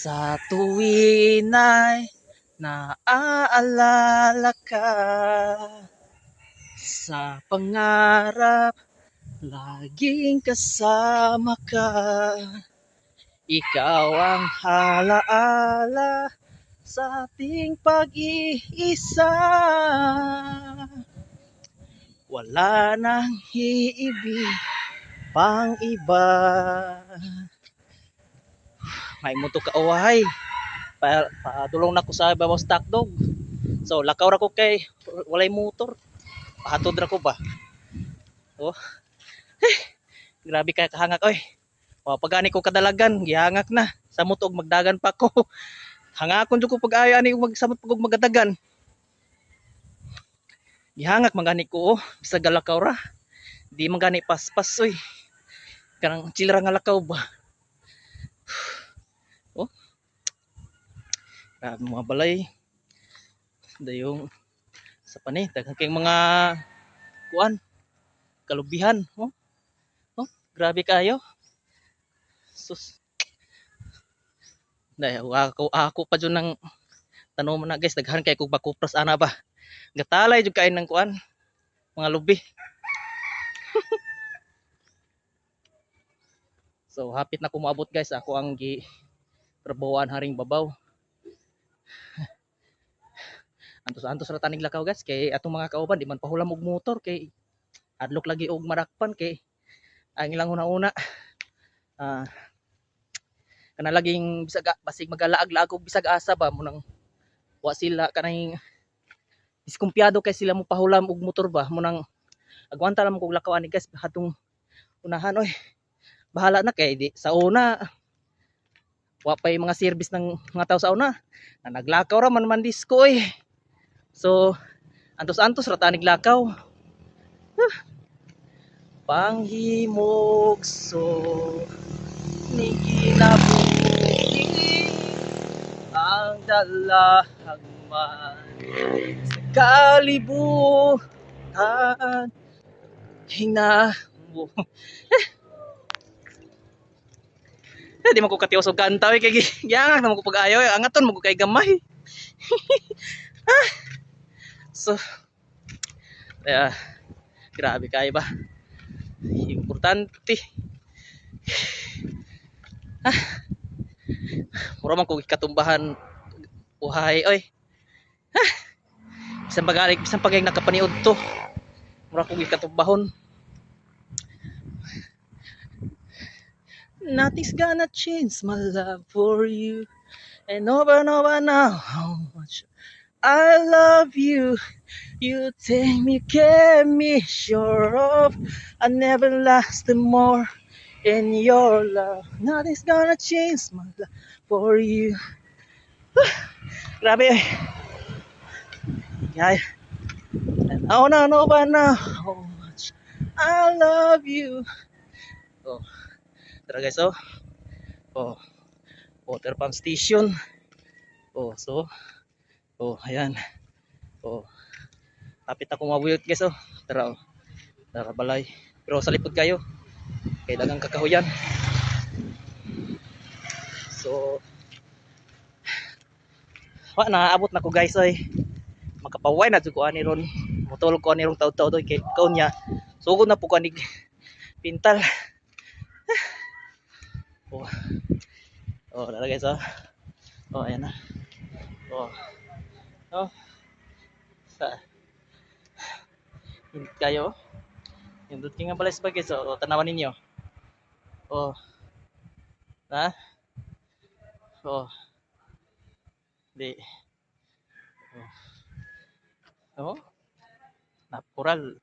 Sa tuwin ay naaalala ka, sa pangarap laging kasama ka. Ikaw ang alaala sa ating pag-iisa. Wala nang iibig pang iba. May muto ka uwahay. Padulong na ko sa babaw stock dog. So lakaw ra ko kay walay motor. Pahatod ra ko ba. Oh, grabe kay kahangak oy. O pagani ko kadalagan, gihangak na. Sa mutog magdagan pa ko. Hangakon jud ko pag-ayo ani magsamot pag magadagan. Gihangak magani ko bisag lakaw ra. Di man gani paspas oy. Kanang chilra nga lakaw ba. Oh. Mga balay. Dayong sa pani daghang kay mga kuan kalubihan. Oh. Oh, grabe kayo. Sus. Dahil ako pa dyan ng tanong mo na guys, daghan kay kung bakupras ana ba. Gatalay jud kain ng kuan, mga lubi. So hapit na ko moabot guys, ako ang trabahoan haring babaw. Antos ra tanig lakaw guys, kay atong mga kauban di man pahulam og motor kay adlok lagi og marakpan kay ang ilang una-una. Kana laging bisag basig magalaag-laag og bisag asa ba mo nang wa sila kanang diskumpiyado kay sila mo pahulam og motor ba mo nang agwanta lang kog lakaw ani guys hatong unahan oy. Bahala na kay di sa una wa pay mga service ng mga tao sa una na naglakaw ra man disco oy. So antos ra tanig lakaw. Panghimog so ni kinabuhi ang dalahagman sa kalibutan hinabo. Di man ko katiwas og kanta kay giyangak naman ko pag-ayo angaton mo ko kay gamay. So grabe kay ba importante. Mura man ko katumbahan uhay oy. Bisan pagay nakapaniud to. Mura ko katumbahon. Nothing's gonna change my love for you. And over now how much I love you. You take me, care me, sure of I never lasted more in your love. Nothing's gonna change my love for you. Grabe eh. Yeah. And I wanna know by now how much I love you. Oh, tara guys oh. Oh, water pump station. Oh, so. Oh, ayan. Oh. Kapit ako mabuyot guys oh. Tara oh. Tara balay. Pero sa likod kayo. Kay dagang kakahuyan. So wa naabot na ko guys oy. Makapaway na jud ko ani ron. Motulog ko ani rong taud-taud oy kay kaon niya. Sugod na po kanig pintal. Oh. Oh, tara guys oh. Oh, ayan na. Oh. Oh. Sa hindi kayo. Hindot nga pala sa bagay. So, tanawan ninyo. Oh. Ha? Oh. Di. Oh. Natural.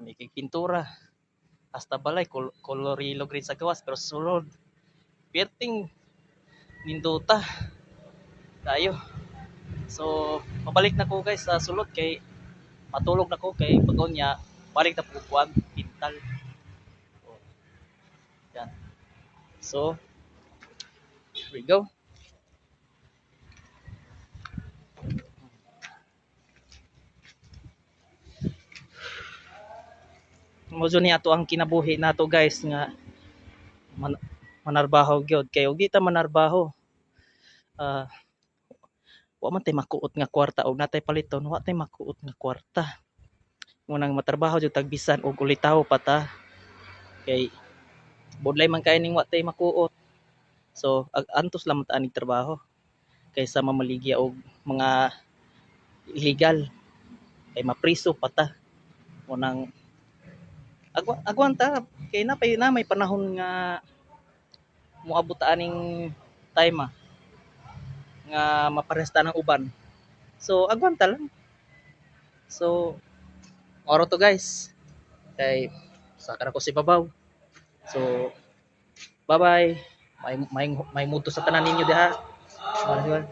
May pintura. Hasta balay. Kolorilo green sa gawas. Pero sulod. Perting. Nindota. Tayo. So, mabalik na ko guys sa sulod. Kay matulog na ko. Kay pag niya. Balik na po kuwan. Pintal. Oh. Yan. So, here we go. Mojo ni ato ang kinabuhi nato guys nga manarbaho gyud kay og di ta manarbaho ah, wa man tay makuot nga kwarta og natay paliton, wa tay makuot nga kwarta. Ngunang matrabaho jud tag bisan og ulitaw pa ta kay budlay man kay ning wa tay makuot. So antos lang man ta aning trabaho kaysa mamaligya og mga illegal kay mapriso pa ta. Ngunang agwan ta kay na may panahon nga moabot ta aning time nga maparehas ta ng uban. So agwan ta lang. So oro to guys. Kay sakar ako si babaw. So bye-bye. May muto sa tanan ninyo diha. Maraming